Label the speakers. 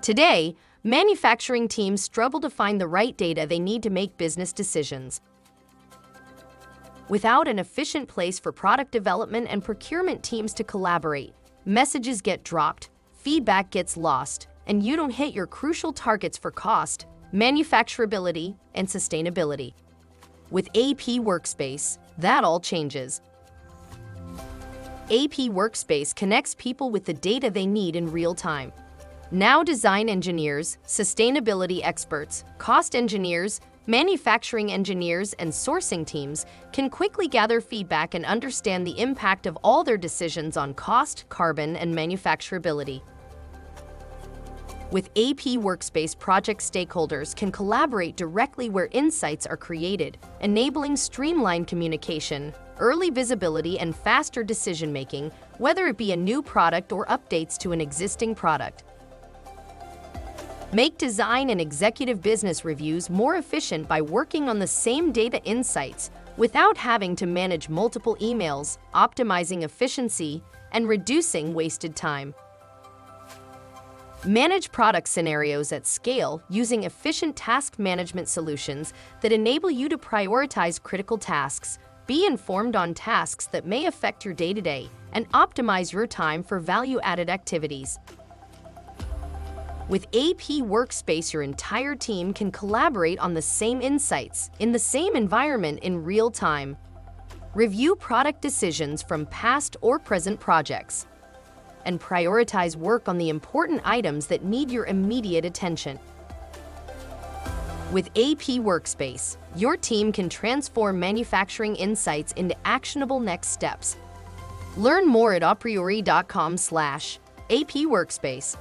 Speaker 1: Today, manufacturing teams struggle to find the right data they need to make business decisions. Without an efficient place for product development and procurement teams to collaborate, messages get dropped, feedback gets lost, and you don't hit your crucial targets for cost, manufacturability, and sustainability. With AP Workspace, that all changes. AP Workspace connects people with the data they need in real time. Now design engineers, sustainability experts, cost engineers, manufacturing engineers, and sourcing teams can quickly gather feedback and understand the impact of all their decisions on cost, carbon, and manufacturability. With AP Workspace, project stakeholders can collaborate directly where insights are created, enabling streamlined communication, early visibility, and faster decision-making, whether it be a new product or updates to an existing product. Make design and executive business reviews more efficient by working on the same data insights without having to manage multiple emails, optimizing efficiency, and reducing wasted time. Manage product scenarios at scale using efficient task management solutions that enable you to prioritize critical tasks, be informed on tasks that may affect your day-to-day, and optimize your time for value-added activities. With AP Workspace, your entire team can collaborate on the same insights, in the same environment in real time. Review product decisions from past or present projects, and prioritize work on the important items that need your immediate attention. With AP Workspace, your team can transform manufacturing insights into actionable next steps. Learn more at apriori.com/AP Workspace.